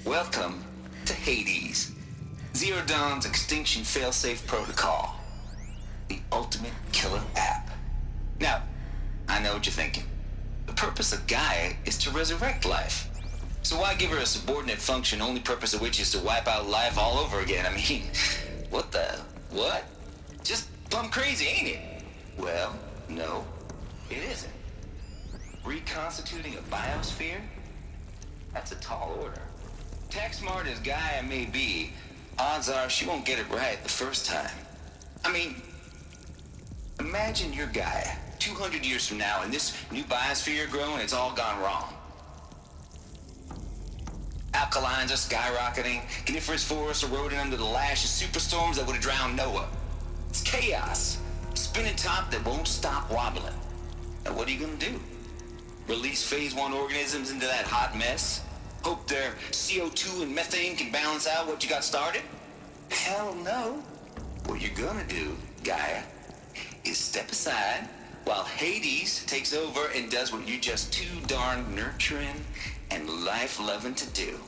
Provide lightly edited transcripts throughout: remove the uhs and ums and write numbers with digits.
Welcome to Hades, Zero Dawn's extinction failsafe protocol, the ultimate killer app. Now, I know what you're thinking. The purpose of Gaia is to resurrect life. So why give her a subordinate function, only purpose of which is to wipe out life all over again? I mean, what? Just plumb crazy, ain't it? Well, no, it isn't. Reconstituting a biosphere? That's a tall order. Tech smart as Gaia may be, odds are she won't get it right the first time. I mean, imagine you're Gaia, 200 years from now, and this new biosphere you're growing, it's all gone wrong. Alkalines are skyrocketing, coniferous forests eroding under the lash of superstorms that would have drowned Noah. It's chaos, spinning top that won't stop wobbling. Now what are you gonna do? Release phase 1 organisms into that hot mess? Hope their CO2 and methane can balance out what you got started? Hell no. What you're gonna do, Gaia, is step aside while Hades takes over and does what you're just too darn nurturing and life-loving to do,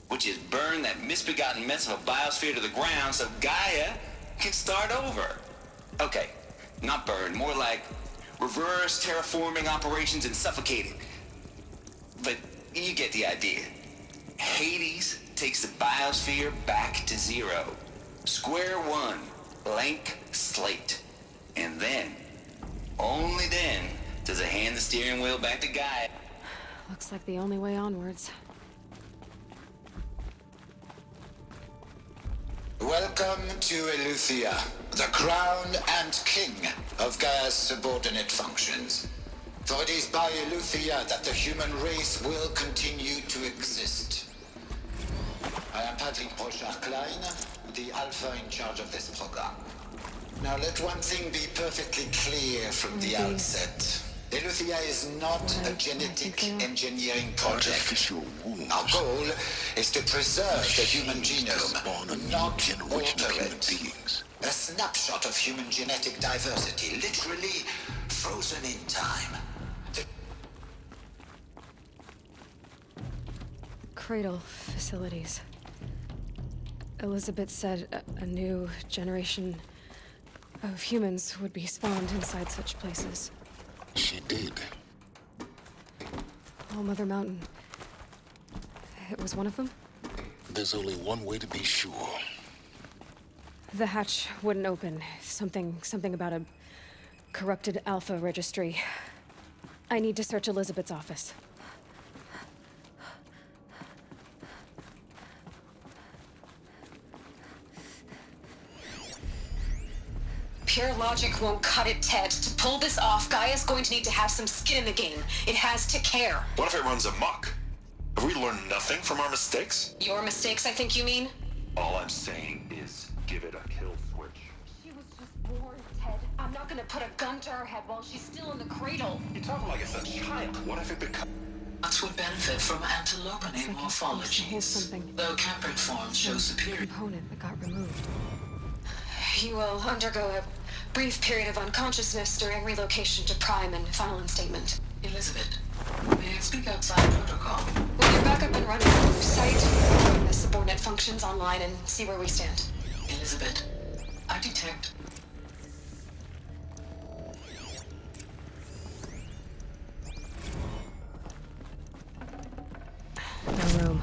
which is burn that misbegotten mess of a biosphere to the ground so Gaia can start over. Okay, not burn, more like reverse terraforming operations and suffocating. But you get the idea. Hades takes the biosphere back to zero. Square one, blank slate. And then, only then, does it hand the steering wheel back to Gaia. Looks like the only way onwards. Welcome to Eleuthia, the crown and king of Gaia's subordinate functions. For it is by Eleuthia that the human race will continue to exist. I am Patrick Brochard-Klein, the Alpha in charge of this program. Now let one thing be perfectly clear from the outset. Eleuthia is not a genetic engineering project. Our goal is to preserve the human genome, not alter it. A snapshot of human genetic diversity, literally frozen in time. Cradle facilities. Elizabeth said a new generation of humans would be spawned inside such places. She did. Oh, Mother Mountain. It was one of them? There's only one way to be sure. The hatch wouldn't open. Something about a corrupted Alpha registry. I need to search Elizabeth's office. Pure logic won't cut it, Ted. To pull this off, Gaia's going to need to have some skin in the game. It has to care. What if it runs amok? Have we learned nothing from our mistakes? Your mistakes, I think you mean? All I'm saying is give it a kill switch. She was just born, Ted. I'm not gonna put a gun to her head while she's still in the cradle. You're talking like it's a child. What if it becomes... Nuts would benefit from antilopinate morphologies, though caprate forms show superior... Component that got removed. You will undergo a brief period of unconsciousness during relocation to Prime and final instatement. Elizabeth, may I speak outside protocol? When you're back up and running, site, bring the subordinate functions online and see where we stand. Elizabeth, I detect... No room.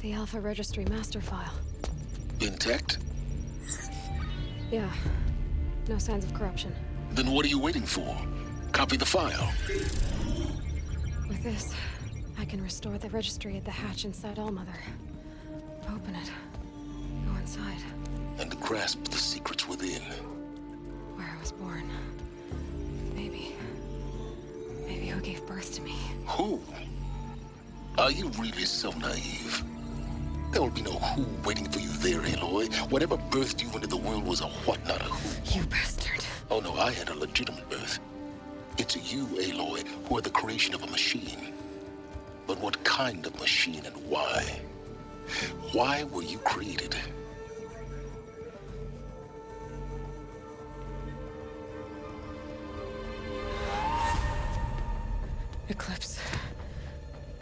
The Alpha Registry master file. Intact? Yeah. No signs of corruption. Then what are you waiting for? Copy the file. With this, I can restore the registry at the hatch inside Allmother. Open it. Go inside. And grasp the secrets within. Where I was born. Maybe who gave birth to me. Who? Are you really so naive? There will be no who waiting for you there, Aloy. Whatever birthed you into the world was a what, not a who. You bastard. Oh no, I had a legitimate birth. It's you, Aloy, who are the creation of a machine. But what kind of machine and why? Why were you created? Eclipse.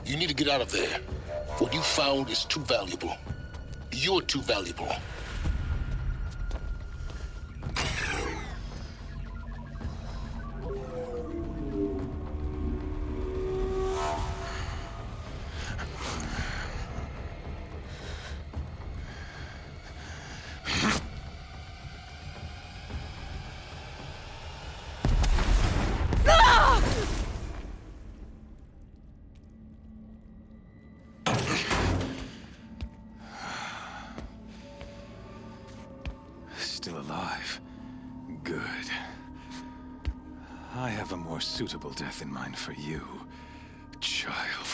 You need to get out of there. What you found is too valuable. You're too valuable. Still alive. Good. I have a more suitable death in mind for you, child.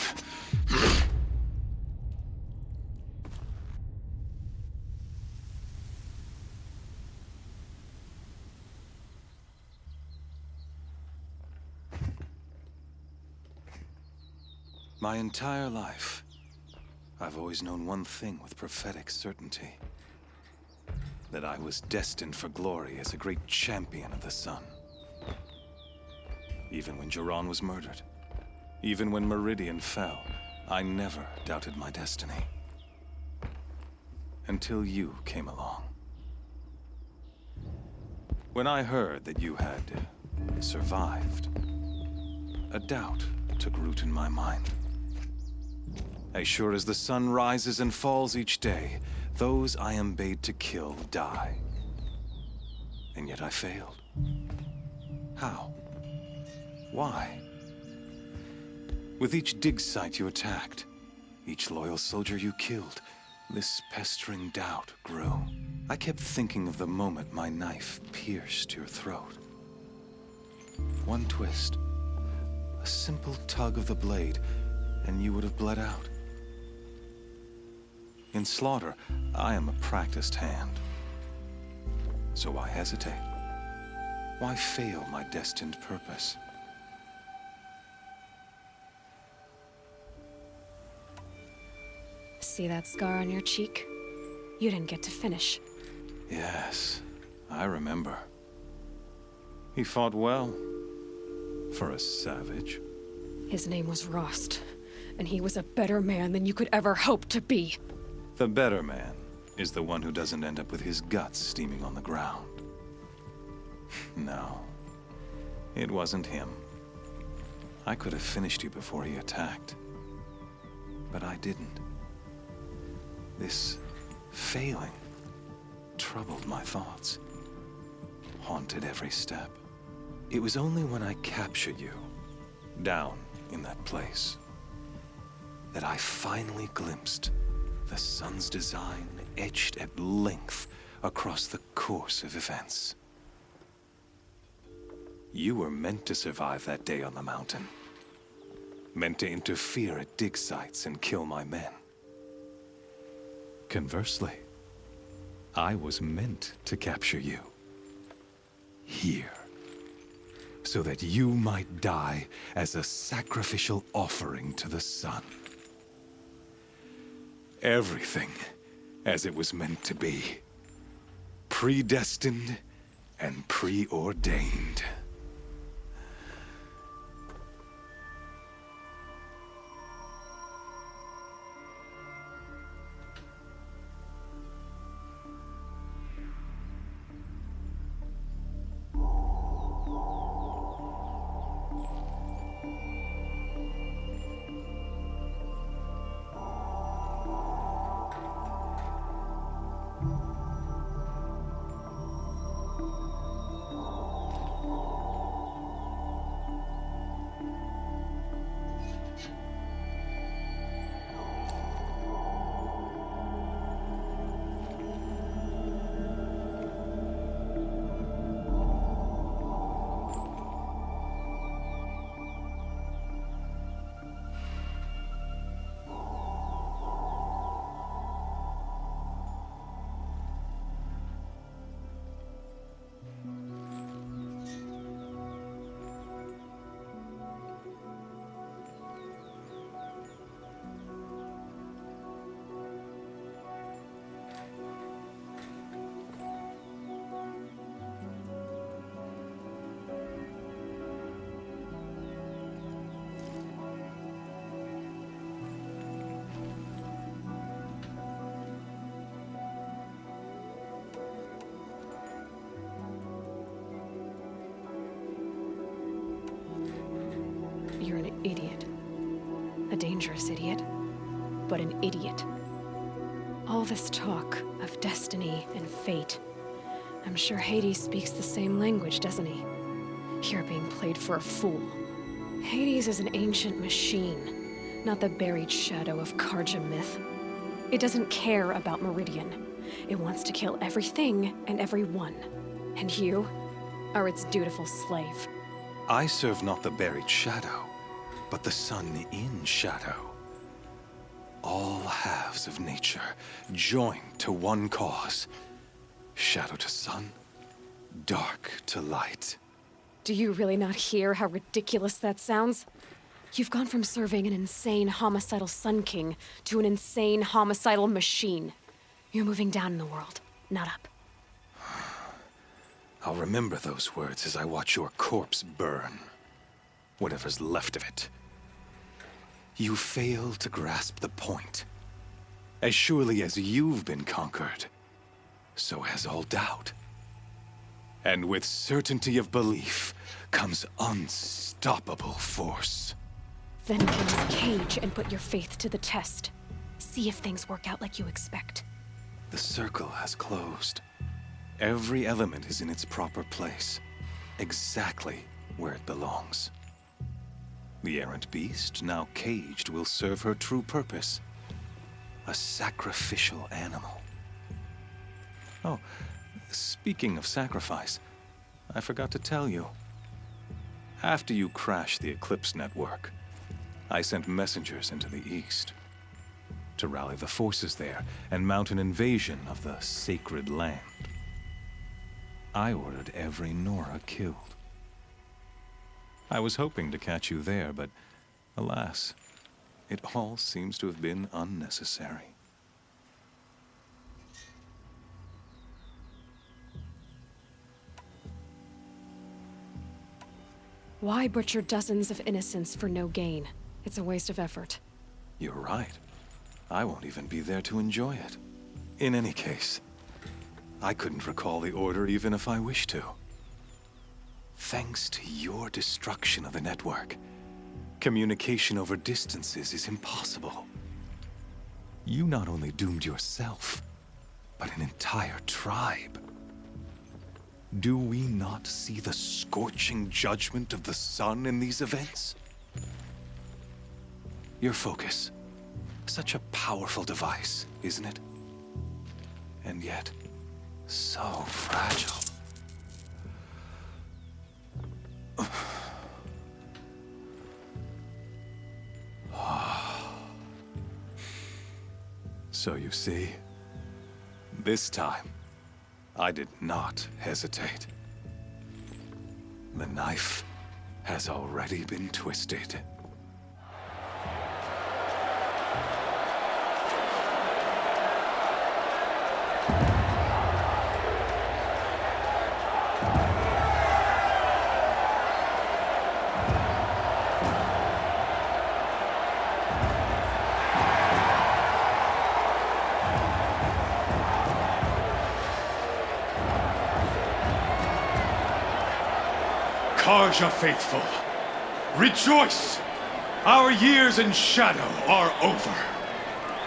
My entire life, I've always known one thing with prophetic certainty. That I was destined for glory as a great champion of the sun. Even when Jiran was murdered, even when Meridian fell, I never doubted my destiny. Until you came along. When I heard that you had survived, a doubt took root in my mind. As sure as the sun rises and falls each day, those I am bade to kill die. And yet I failed. How? Why? With each dig site you attacked, each loyal soldier you killed, this pestering doubt grew. I kept thinking of the moment my knife pierced your throat. One twist, a simple tug of the blade, and you would have bled out. In slaughter, I am a practiced hand. So why hesitate? Why fail my destined purpose? See that scar on your cheek? You didn't get to finish. Yes, I remember. He fought well. For a savage. His name was Rost, and he was a better man than you could ever hope to be. The better man is the one who doesn't end up with his guts steaming on the ground. No, it wasn't him. I could have finished you before he attacked. But I didn't. This failing troubled my thoughts, haunted every step. It was only when I captured you, down in that place, that I finally glimpsed the sun's design etched at length across the course of events. You were meant to survive that day on the mountain. Meant to interfere at dig sites and kill my men. Conversely, I was meant to capture you. Here. So that you might die as a sacrificial offering to the sun. Everything as it was meant to be. Predestined and preordained. idiot, but an idiot. All this talk of destiny and fate. I'm sure Hades speaks the same language, doesn't he? You're being played for a fool. Hades is an ancient machine, not the buried shadow of Karja myth. It doesn't care about Meridian. It wants to kill everything and everyone. And you are its dutiful slave. I serve not the buried shadow, but the sun in shadow. All halves of nature joined to one cause. Shadow to sun, dark to light. Do you really not hear how ridiculous that sounds? You've gone from serving an insane homicidal Sun King to an insane homicidal machine. You're moving down in the world, not up. I'll remember those words as I watch your corpse burn. Whatever's left of it. You fail to grasp the point. As surely as you've been conquered, so has all doubt. And with certainty of belief comes unstoppable force. Then get his cage and put your faith to the test. See if things work out like you expect. The circle has closed. Every element is in its proper place, exactly where it belongs. The errant beast, now caged, will serve her true purpose. A sacrificial animal. Oh, speaking of sacrifice, I forgot to tell you. After you crashed the Eclipse network, I sent messengers into the east to rally the forces there and mount an invasion of the sacred land. I ordered every Nora killed. I was hoping to catch you there, but alas, it all seems to have been unnecessary. Why butcher dozens of innocents for no gain? It's a waste of effort. You're right. I won't even be there to enjoy it. In any case, I couldn't recall the order even if I wished to. Thanks to your destruction of the network, communication over distances is impossible. You not only doomed yourself, but an entire tribe. Do we not see the scorching judgment of the sun in these events? Your focus. Such a powerful device, isn't it? And yet, so fragile. So you see, this time, I did not hesitate. The knife has already been twisted. Karja faithful, rejoice! Our years in shadow are over.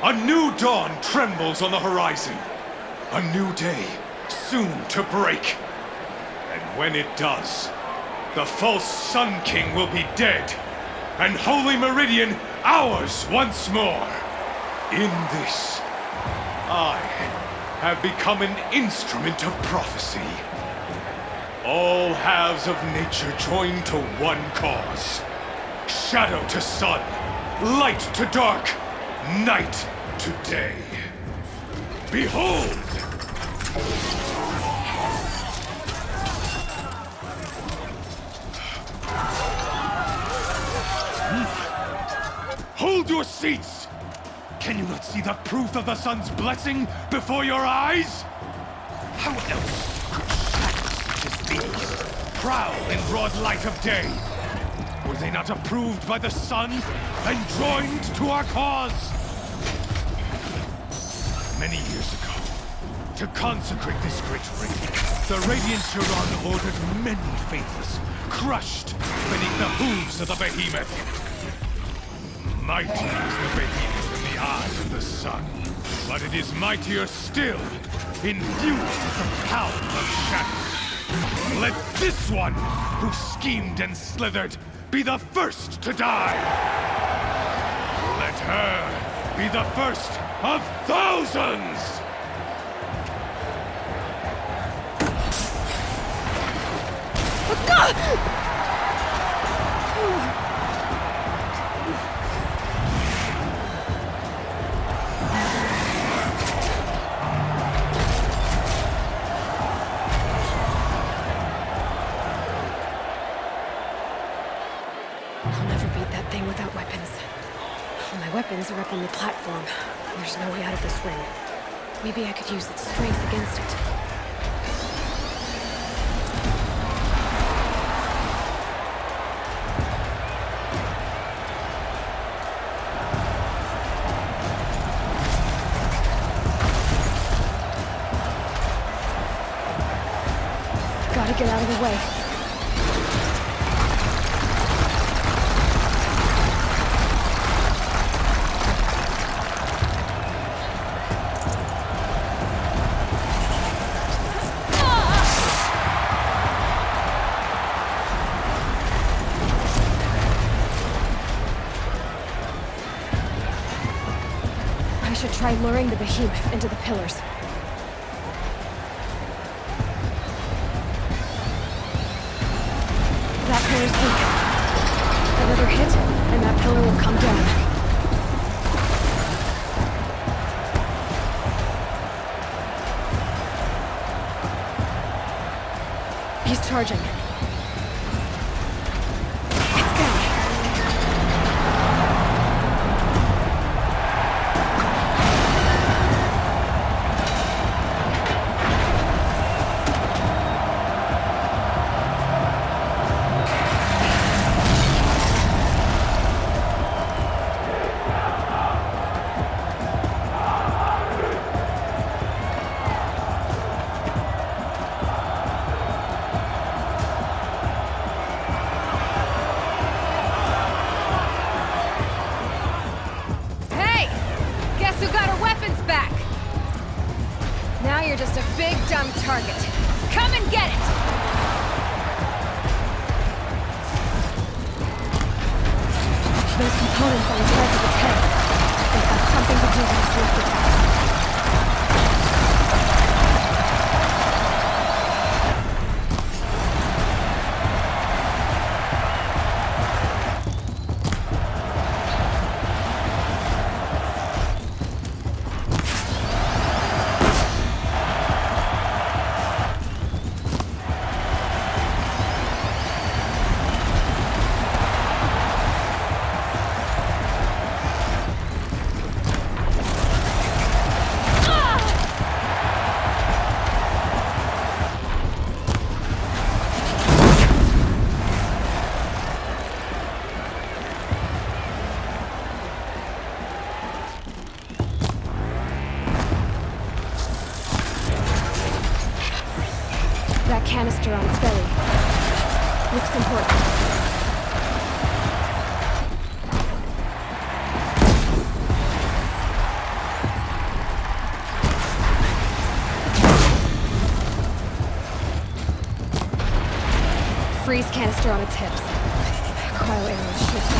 A new dawn trembles on the horizon. A new day soon to break. And when it does, the false Sun King will be dead, and Holy Meridian ours once more. In this, I have become an instrument of prophecy. All halves of nature join to one cause. Shadow to sun, light to dark, night to day. Behold! Hold your seats! Can you not see the proof of the sun's blessing before your eyes? How else could shadows such as these prowl in broad light of day? Were they not approved by the sun and joined to our cause? Many years ago, to consecrate this great ring, the Radiant Chiron ordered many faithless crushed beneath the hooves of the behemoth. Mighty is the behemoth in the eyes of the sun, but it is mightier still, infused with the power of shadow. Let this one, who schemed and slithered, be the first to die! Let her be the first of thousands! I'll never beat that thing without weapons. My weapons are up on the platform. There's no way out of this ring. Maybe I could use its strength against it. Gotta get out of the way. I should try luring the behemoth into the pillars. That pillar's weak. Another hit, and that pillar will come down. He's charging. It's down. Who got her weapons back? Now you're just a big, dumb target. Come and get it! Those components on the sides of its head. They've got something to do with its lift attacks. That canister on its belly. Looks important. Freeze canister on its hips. Cryo arrow shoots.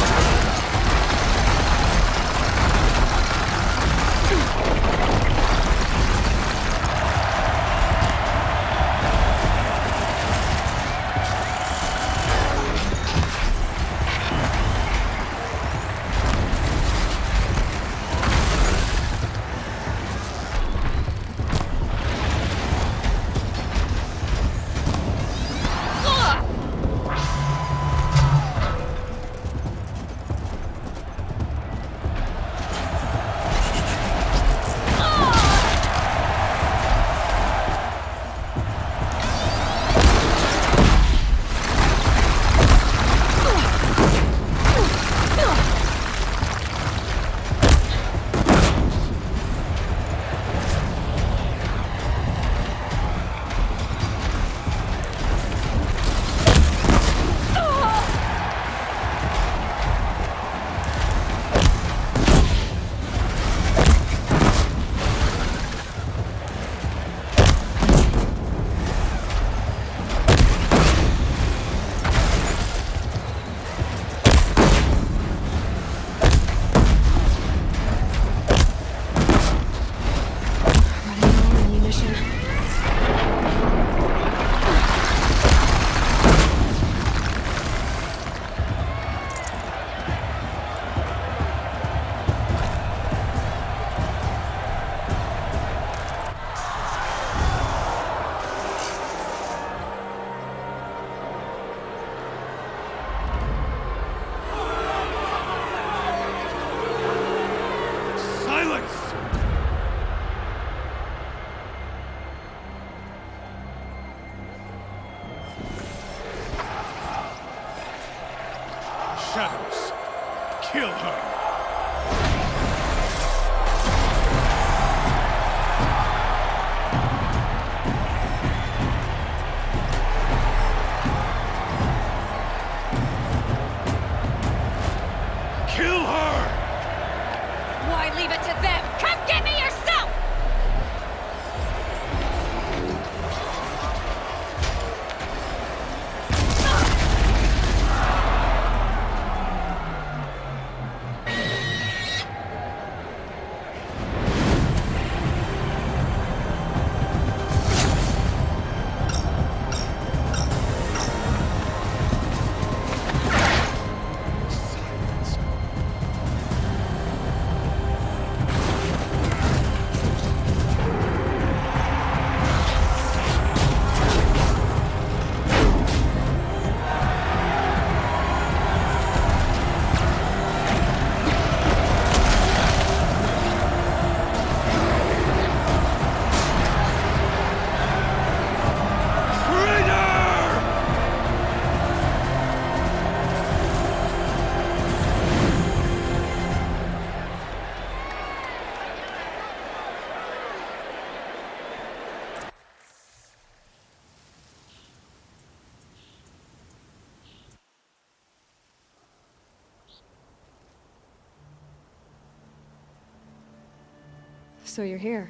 So you're here.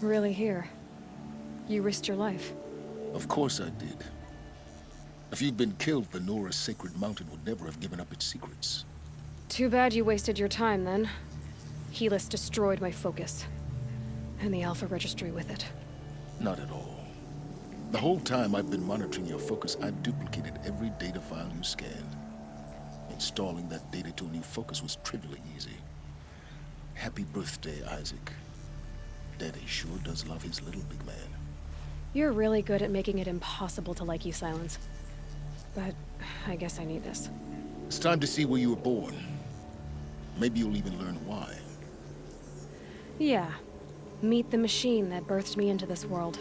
Really here. You risked your life. Of course I did. If you'd been killed, the Nora's sacred mountain would never have given up its secrets. Too bad you wasted your time, then. Helis destroyed my focus. And the Alpha Registry with it. Not at all. The whole time I've been monitoring your focus, I've duplicated every data file you scanned. Installing that data to a new focus was trivially easy. Happy birthday, Isaac. Daddy sure does love his little big man. You're really good at making it impossible to like you, Silence. But I guess I need this. It's time to see where you were born. Maybe you'll even learn why. Yeah. Meet the machine that birthed me into this world.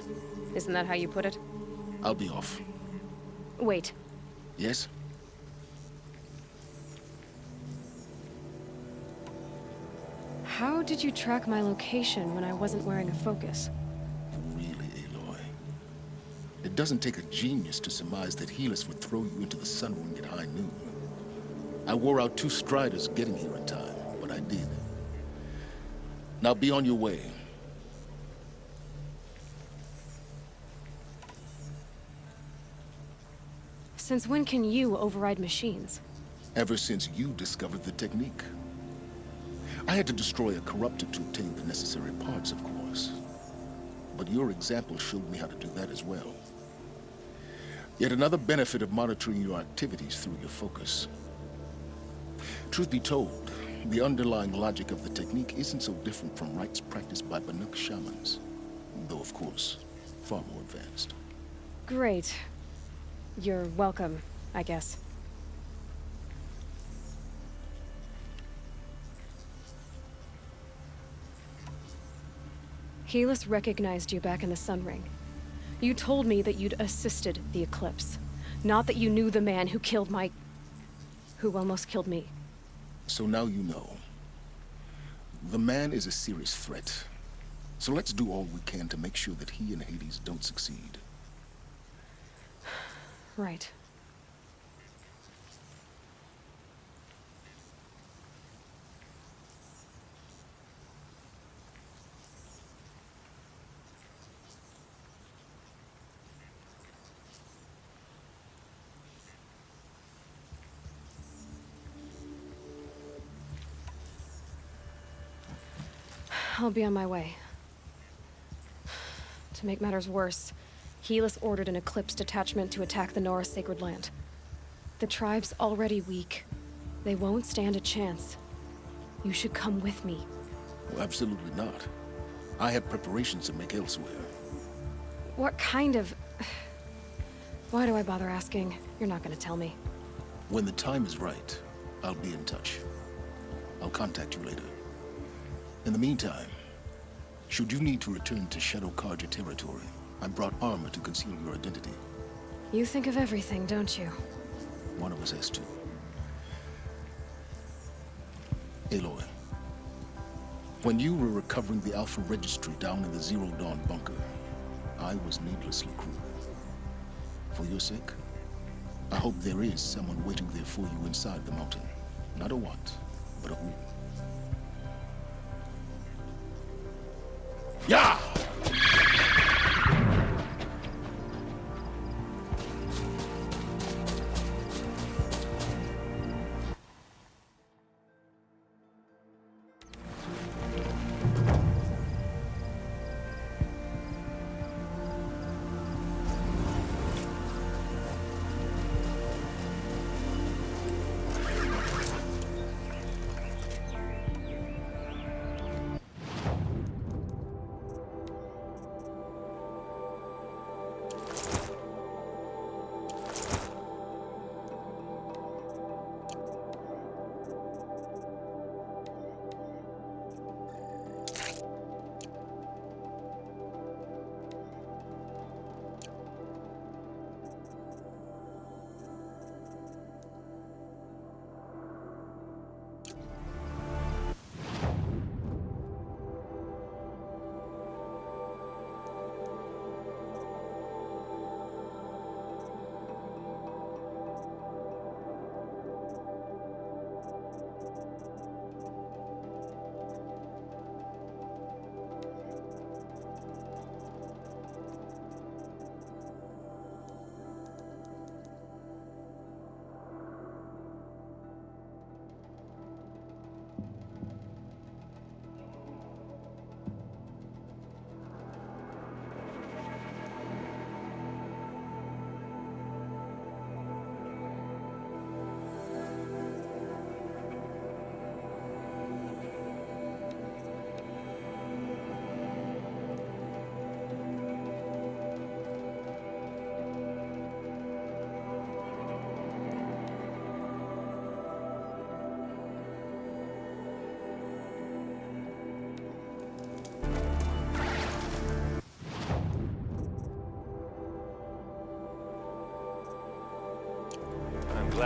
Isn't that how you put it? I'll be off. Wait. Yes? How did you track my location when I wasn't wearing a focus? Really, Aloy? It doesn't take a genius to surmise that Helis would throw you into the sun ring at high noon. I wore out 2 striders getting here in time, but I did. Now be on your way. Since when can you override machines? Ever since you discovered the technique. I had to destroy a corruptor to obtain the necessary parts, of course. But your example showed me how to do that as well. Yet another benefit of monitoring your activities through your focus. Truth be told, the underlying logic of the technique isn't so different from rites practiced by Banuk shamans. Though, of course, far more advanced. Great. You're welcome, I guess. Helis recognized you back in the Sun Ring. You told me that you'd assisted the Eclipse. Not that you knew the man who killed who almost killed me. So now you know. The man is a serious threat. So let's do all we can to make sure that he and Hades don't succeed. Right. I'll be on my way. To make matters worse, Helis ordered an Eclipse detachment to attack the Nora Sacred Land. The tribe's already weak. They won't stand a chance. You should come with me. Well, absolutely not. I have preparations to make elsewhere. What kind of... Why do I bother asking? You're not gonna tell me. When the time is right, I'll be in touch. I'll contact you later. In the meantime, should you need to return to Shadow Karja territory, I brought armor to conceal your identity. You think of everything, don't you? One of us has to. Aloy, when you were recovering the Alpha Registry down in the Zero Dawn bunker, I was needlessly cruel. For your sake, I hope there is someone waiting there for you inside the mountain. Not a what, but a who. Yeah!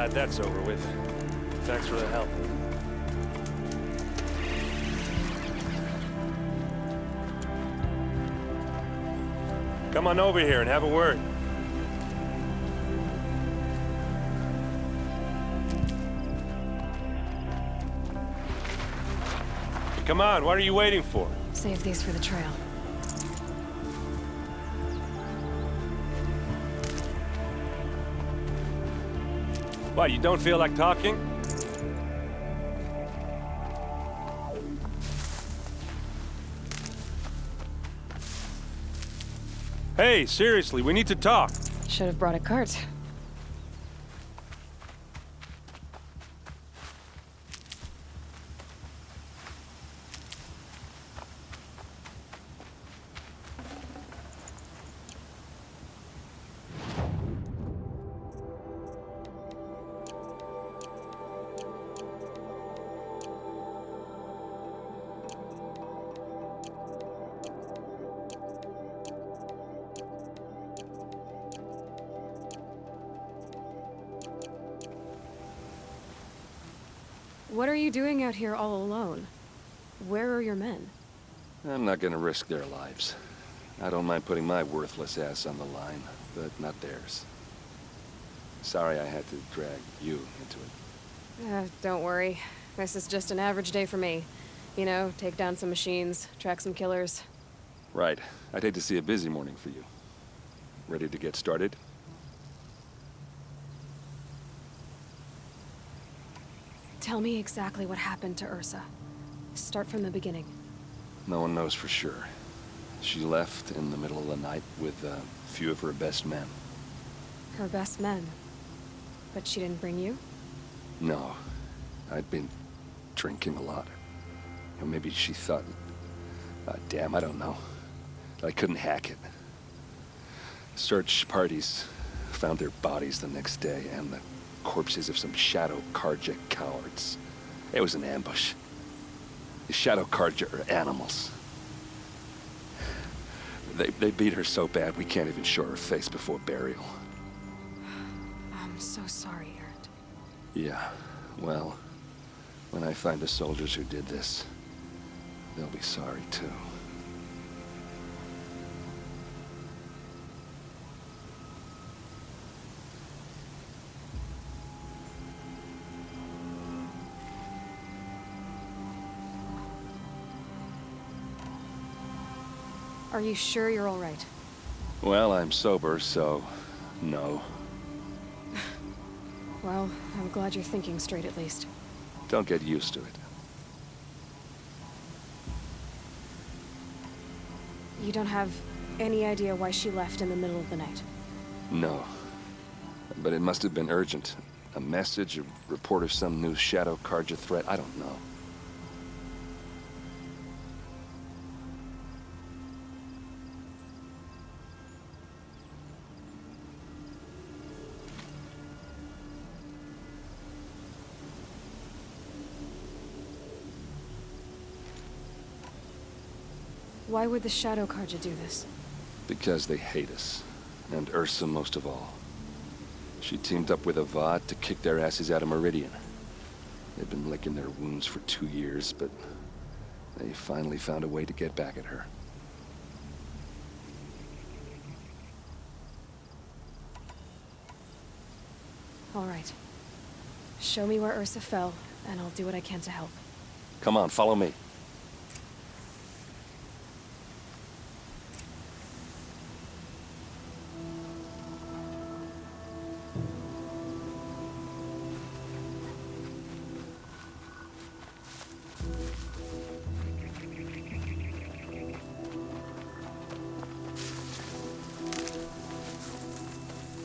glad that's over with. Thanks for the help. Come on over here and have a word. Come on, what are you waiting for? Save these for the trail. What, you don't feel like talking? Hey, seriously, we need to talk. Should have brought a cart. What are you doing out here all alone? Where are your men? I'm not gonna risk their lives. I don't mind putting my worthless ass on the line, but not theirs. Sorry I had to drag you into it. Don't worry. This is just an average day for me. You know, take down some machines, track some killers. Right. I'd hate to see a busy morning for you. Ready to get started? Tell me exactly what happened to Ursa. Start from the beginning. No one knows for sure. She left in the middle of the night with a few of her best men. Her best men? But she didn't bring you? No. I'd been drinking a lot. Or maybe she thought... damn, I don't know. I couldn't hack it. Search parties found their bodies the next day, and the corpses of some Shadow Karja cowards. It was an ambush. The Shadow Karja are animals. They beat her so bad we can't even show her face before burial. I'm so sorry, Erend. Yeah, well, when I find the soldiers who did this, they'll be sorry too. Are you sure you're all right? Well, I'm sober, so no. Well, I'm glad you're thinking straight at least. Don't get used to it. You don't have any idea why she left in the middle of the night? No. But it must have been urgent. A message, a report of some new Shadow Karja threat, I don't know. Why would the Shadow Karja do this? Because they hate us. And Ursa most of all. She teamed up with Avad to kick their asses out of Meridian. They've been licking their wounds for 2 years, but they finally found a way to get back at her. All right. Show me where Ursa fell, and I'll do what I can to help. Come on, follow me.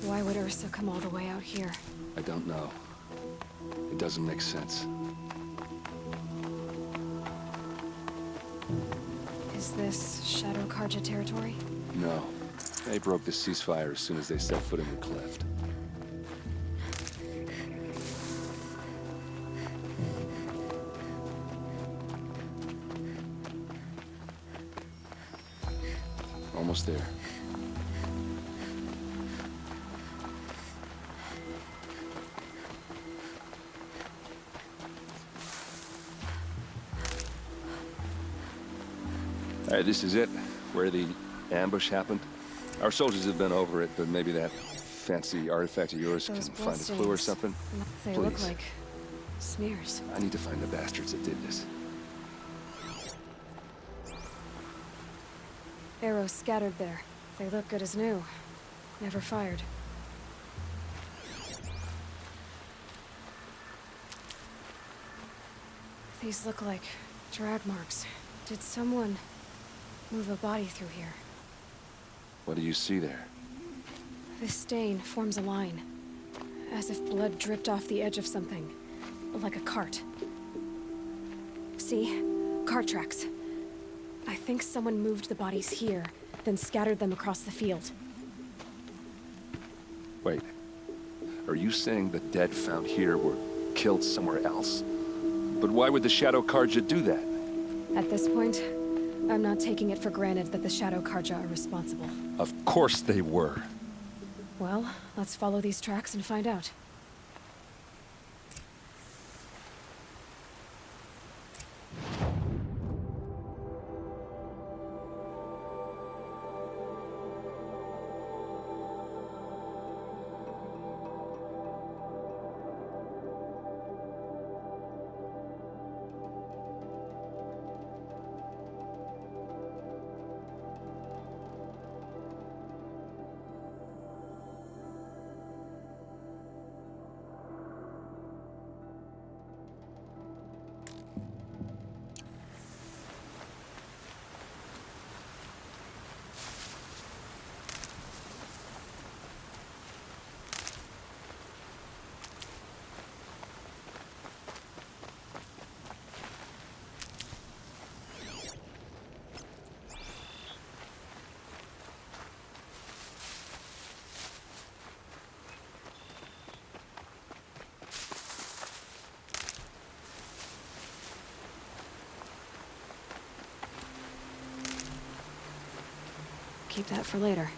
Why would Ursa come all the way out here? I don't know. It doesn't make sense. Is this Shadow Karja territory? No. They broke the ceasefire as soon as they set foot in the cleft. Almost there. Alright, this is it, where the ambush happened. Our soldiers have been over it, but maybe that fancy artifact of yours can find a clue or something. They look like smears. I need to find the bastards that did this. Arrows scattered there. They look good as new. Never fired. These look like drag marks. Did someone move a body through here? What do you see there? This stain forms a line, as if blood dripped off the edge of something, like a cart. See? Cart tracks. I think someone moved the bodies here, then scattered them across the field. Wait. Are you saying the dead found here were killed somewhere else? But why would the Shadow Karja do that? At this point, I'm not taking it for granted that the Shadow Karja are responsible. Of course they were. Well, let's follow these tracks and find out. Keep that for later.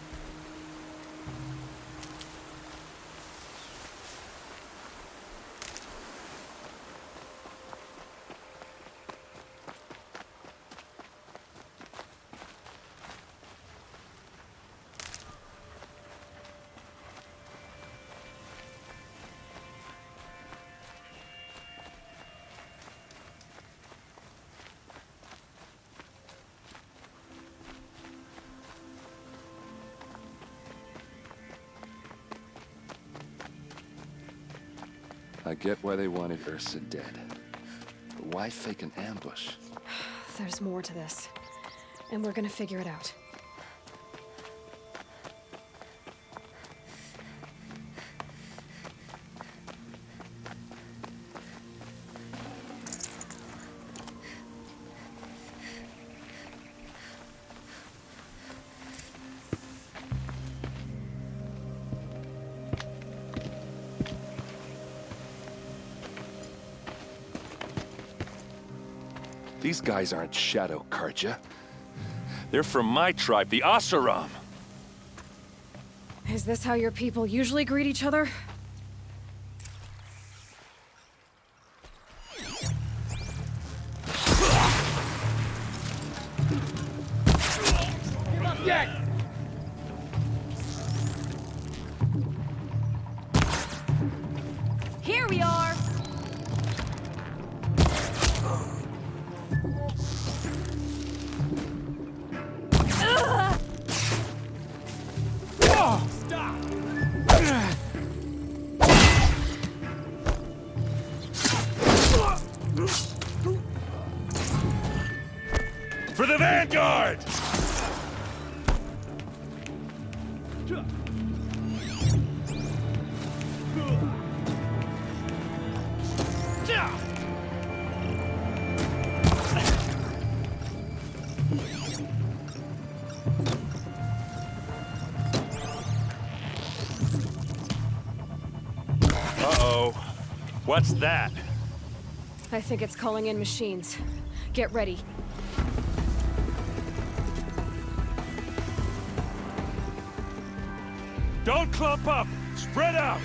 I get why they wanted Ursa dead. But why fake an ambush? There's more to this, and we're gonna figure it out. These guys aren't Shadow Karja. They're from my tribe, the Asaram. Is this how your people usually greet each other? Here we are! For the Vanguard! Uh-oh. What's that? I think it's calling in machines. Get ready. Don't clump up! Spread out!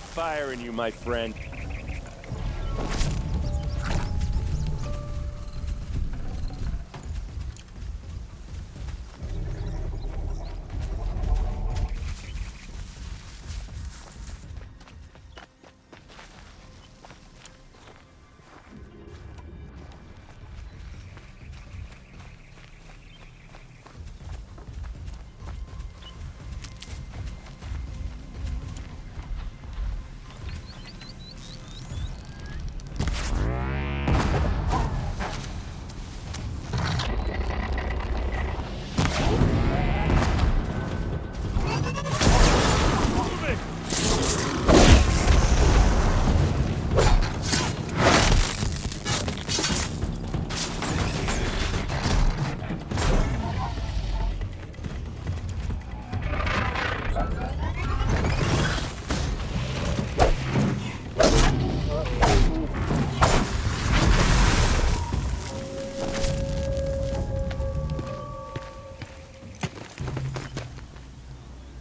fire in you, my friend.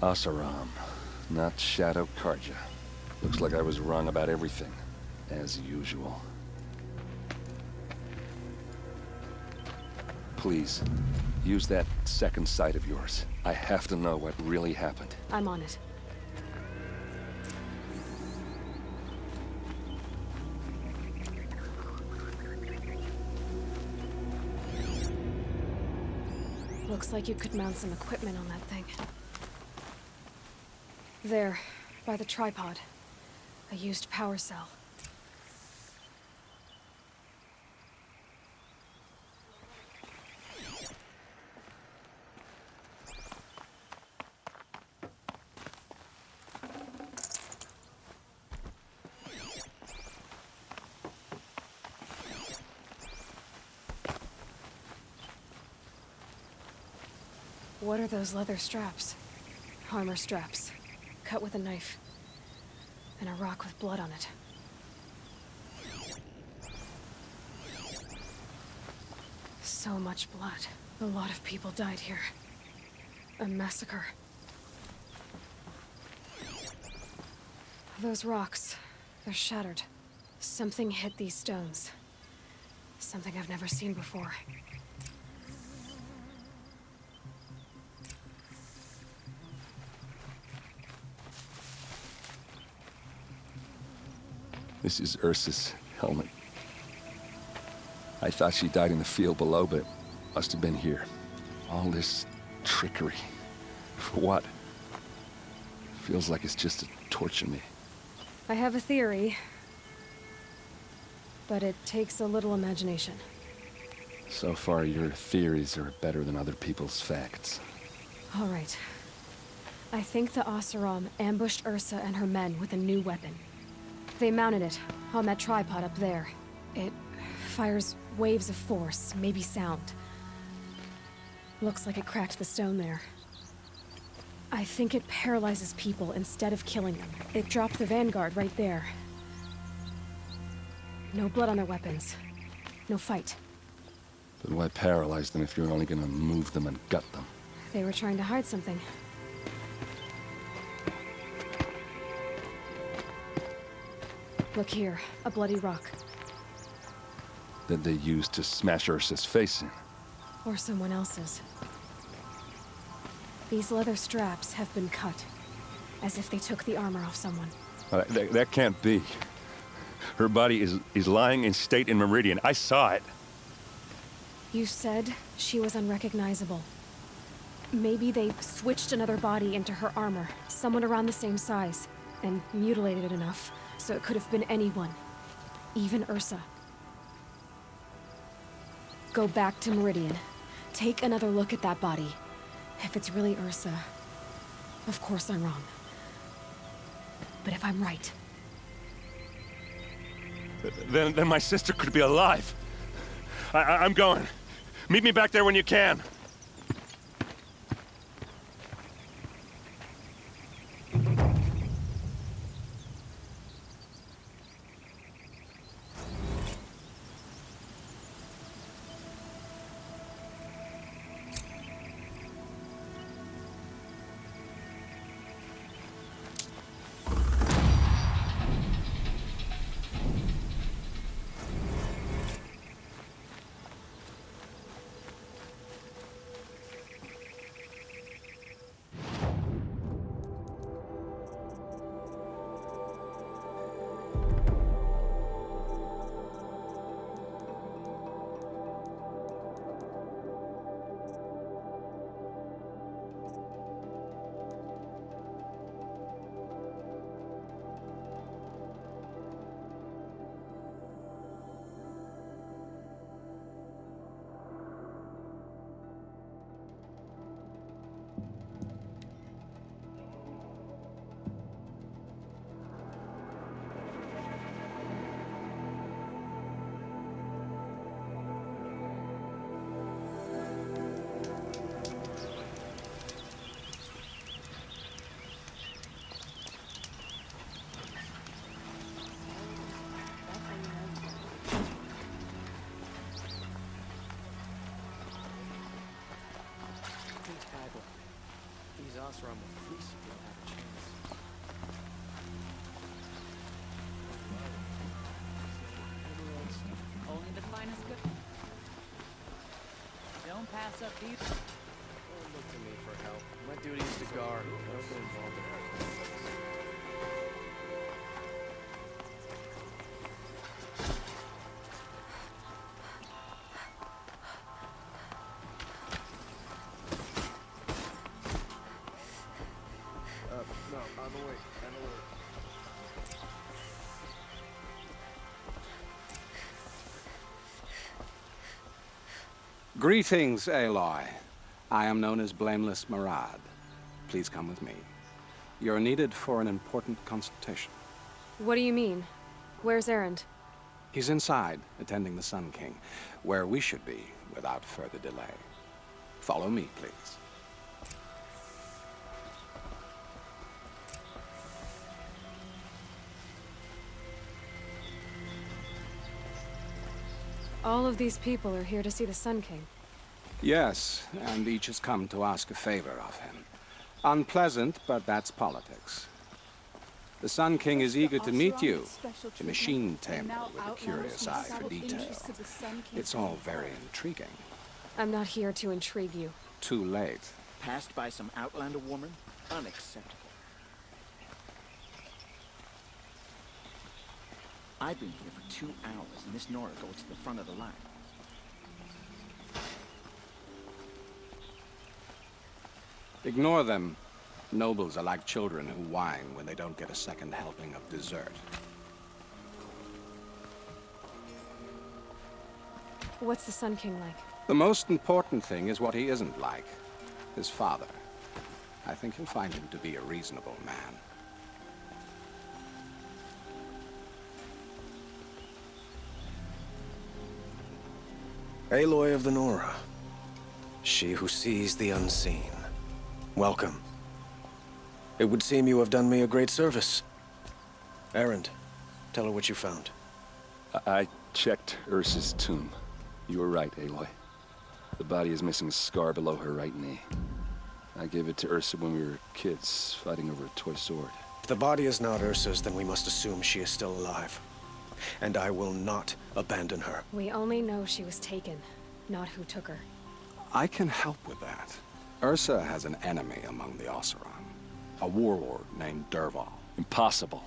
Asaram, not Shadow Karja. Looks like I was wrong about everything, as usual. Please, use that second sight of yours. I have to know what really happened. I'm on it. Looks like you could mount some equipment on that thing. There, by the tripod. A used power cell. What are those leather straps? Armor straps. Cut with a knife. And a rock with blood on it. So much blood. A lot of people died here. A massacre. Those rocks, they're shattered. Something hit these stones. Something I've never seen before. This is Ursa's helmet. I thought she died in the field below, but must have been here. All this trickery. For what? Feels like it's just to torture me. I have a theory, but it takes a little imagination. So far, your theories are better than other people's facts. All right. I think the Oseram ambushed Ursa and her men with a new weapon. They mounted it on that tripod up there. It fires waves of force, maybe sound. Looks like it cracked the stone there. I think it paralyzes people instead of killing them. It dropped the vanguard right there. No blood on their weapons. No fight. But why paralyze them if you're only gonna move them and gut them? They were trying to hide something. Look here, a bloody rock. That they used to smash Ursa's face in. Or someone else's. These leather straps have been cut, as if they took the armor off someone. That can't be. Her body is lying in state in Meridian. I saw it. You said she was unrecognizable. Maybe they switched another body into her armor, someone around the same size, and mutilated it enough, so it could have been anyone. Even Ursa. Go back to Meridian. Take another look at that body. If it's really Ursa, of course I'm wrong. But if I'm right... Then my sister could be alive. I'm going. Meet me back there when you can. from a fleece will have a chance. Only the finest good. Don't pass up these. Don't look to me for help. My duty is to guard. I don't get involved in politics. No, on the way. On the way. Greetings, Aloy. I am known as Blameless Marad. Please come with me. You're needed for an important consultation. What do you mean? Where's Erend? He's inside, attending the Sun King, where we should be without further delay. Follow me, please. All of these people are here to see the Sun King. Yes, and each has come to ask a favor of him. Unpleasant, but that's politics. The Sun King is eager to meet you, a machine tamer with a curious eye for detail. It's all very intriguing. I'm not here to intrigue you. Too late. Passed by some Outlander woman? Unacceptable. I've been here for 2 hours, and this Nora goes to the front of the line. Ignore them. Nobles are like children who whine when they don't get a second helping of dessert. What's the Sun King like? The most important thing is what he isn't like. His father. I think you'll find him to be a reasonable man. Aloy of the Nora. She who sees the unseen. Welcome. It would seem you have done me a great service. Erend, tell her what you found. I checked Ursa's tomb. You were right, Aloy. The body is missing a scar below her right knee. I gave it to Ursa when we were kids, fighting over a toy sword. If the body is not Ursa's, then we must assume she is still alive. And I will not abandon her. We only know she was taken, not who took her. I can help with that. Ursa has an enemy among the Oseram. A warlord named Dervahl. Impossible.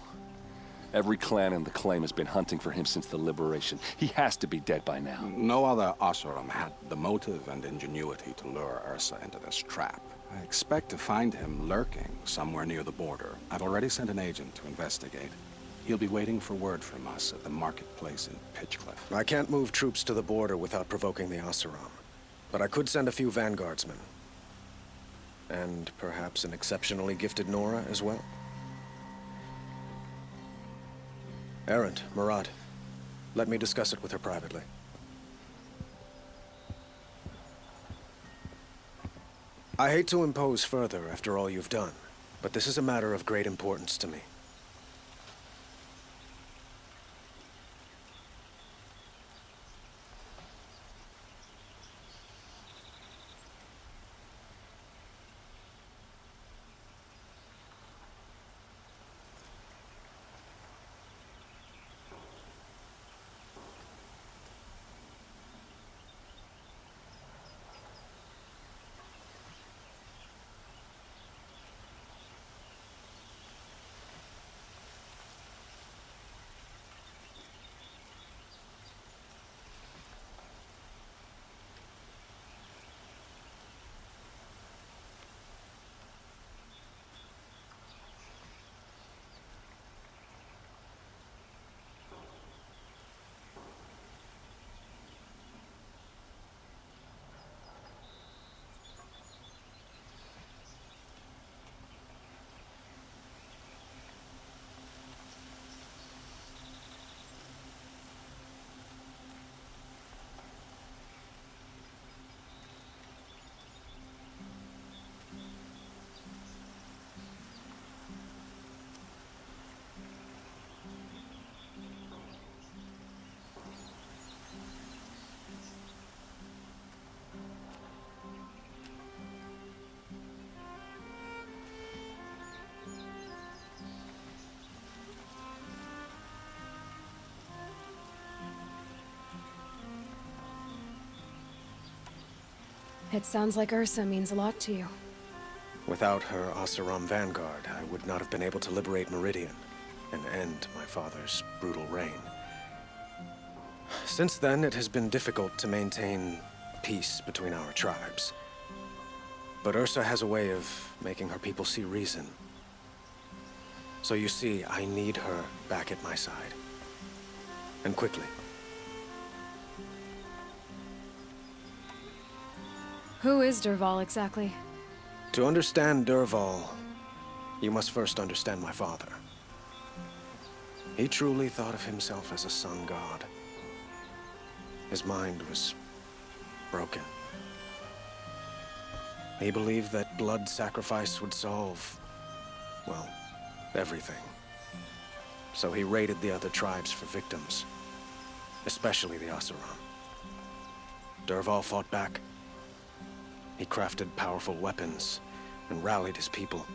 Every clan in the claim has been hunting for him since the liberation. He has to be dead by now. No other Oseram had the motive and ingenuity to lure Ursa into this trap. I expect to find him lurking somewhere near the border. I've already sent an agent to investigate. He'll be waiting for word from us at the marketplace in Pitchcliff. I can't move troops to the border without provoking the Oseram. But I could send a few vanguardsmen. And perhaps an exceptionally gifted Nora as well. Erend, Marad, let me discuss it with her privately. I hate to impose further after all you've done, but this is a matter of great importance to me. It sounds like Ursa means a lot to you. Without her Oseram vanguard, I would not have been able to liberate Meridian and end my father's brutal reign. Since then, it has been difficult to maintain peace between our tribes. But Ursa has a way of making her people see reason. So you see, I need her back at my side. And quickly. Who is Dervahl exactly? To understand Dervahl, you must first understand my father. He truly thought of himself as a sun god. His mind was broken. He believed that blood sacrifice would solve, well, everything. So he raided the other tribes for victims, especially the Oseram. Dervahl fought back. He crafted powerful weapons and rallied his people.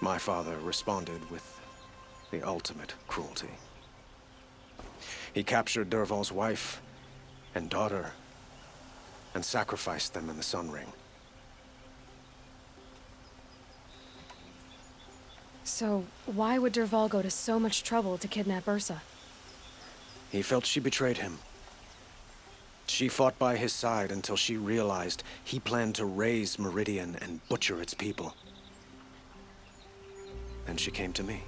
My father responded with the ultimate cruelty. He captured Dervahl's wife and daughter and sacrificed them in the Sun Ring. So, why would Dervahl go to so much trouble to kidnap Ursa? He felt she betrayed him. She fought by his side until she realized he planned to raise Meridian and butcher its people. Then she came to me.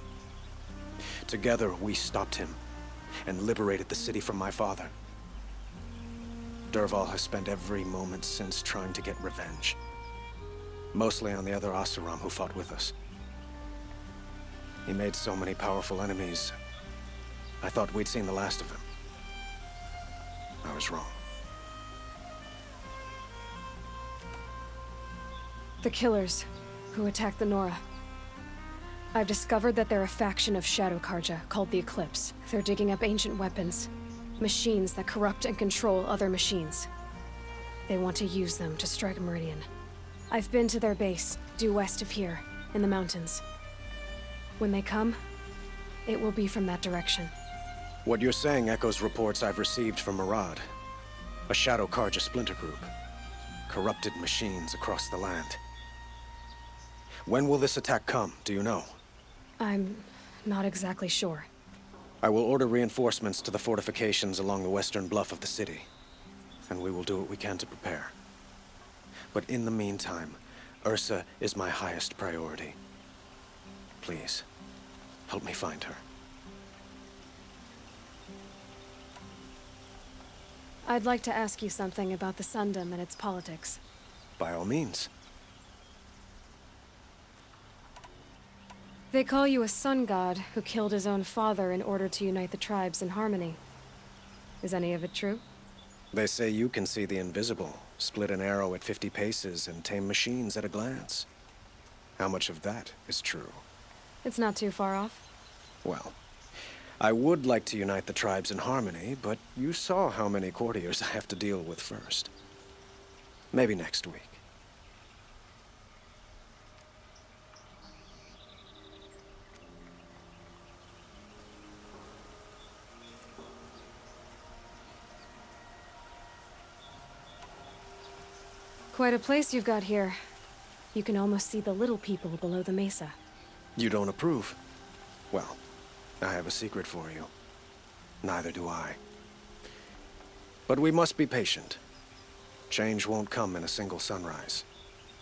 Together, we stopped him and liberated the city from my father. Dervahl has spent every moment since trying to get revenge. Mostly on the other Oseram who fought with us. He made so many powerful enemies, I thought we'd seen the last of him. I was wrong. The Killers, who attacked the Nora. I've discovered that they're a faction of Shadow Karja, called the Eclipse. They're digging up ancient weapons. Machines that corrupt and control other machines. They want to use them to strike Meridian. I've been to their base, due west of here, in the mountains. When they come, it will be from that direction. What you're saying echoes reports I've received from Murad. A Shadow Karja splinter group. Corrupted machines across the land. When will this attack come, do you know? I'm not exactly sure. I will order reinforcements to the fortifications along the western bluff of the city. And we will do what we can to prepare. But in the meantime, Ursa is my highest priority. Please, help me find her. I'd like to ask you something about the Sundom and its politics. By all means. They call you a sun god who killed his own father in order to unite the tribes in harmony. Is any of it true? They say you can see the invisible, split an arrow at 50 paces, and tame machines at a glance. How much of that is true? It's not too far off. Well, I would like to unite the tribes in harmony, but you saw how many courtiers I have to deal with first. Maybe next week. Quite a place you've got here. You can almost see the little people below the mesa. You don't approve? Well, I have a secret for you. Neither do I. But we must be patient. Change won't come in a single sunrise.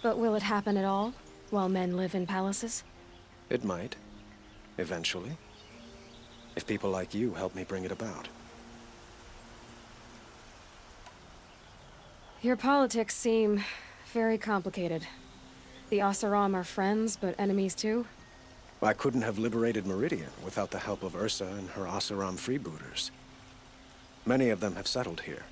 But will it happen at all, while men live in palaces? It might. Eventually. If people like you help me bring it about. Your politics seem very complicated. The Oseram are friends, but enemies too? I couldn't have liberated Meridian without the help of Ursa and her Oseram freebooters. Many of them have settled here.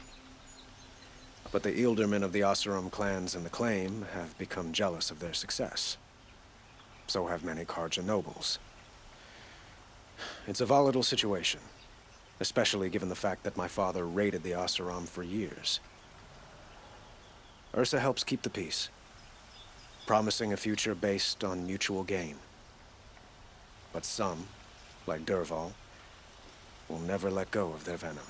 But the Ealdormen of the Oseram clans in the Claim have become jealous of their success. So have many Karja nobles. It's a volatile situation, especially given the fact that my father raided the Oseram for years. Ursa helps keep the peace, promising a future based on mutual gain. But some, like Dervahl, will never let go of their venom.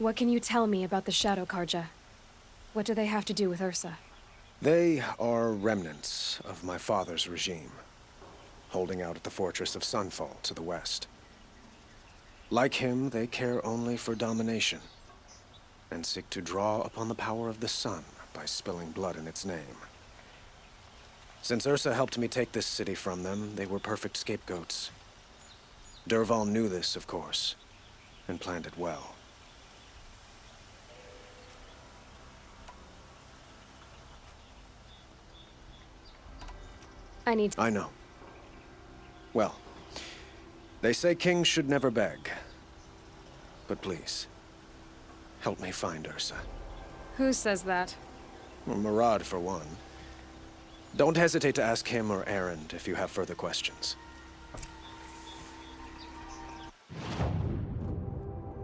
What can you tell me about the Shadow Karja? What do they have to do with Ursa? They are remnants of my father's regime, holding out at the fortress of Sunfall to the west. Like him, they care only for domination, and seek to draw upon the power of the sun by spilling blood in its name. Since Ursa helped me take this city from them, they were perfect scapegoats. Dervahl knew this, of course, and planned it well. I know. Well, they say kings should never beg. But please, help me find Ursa. Who says that? Well, Murad, for one. Don't hesitate to ask him or Erend if you have further questions.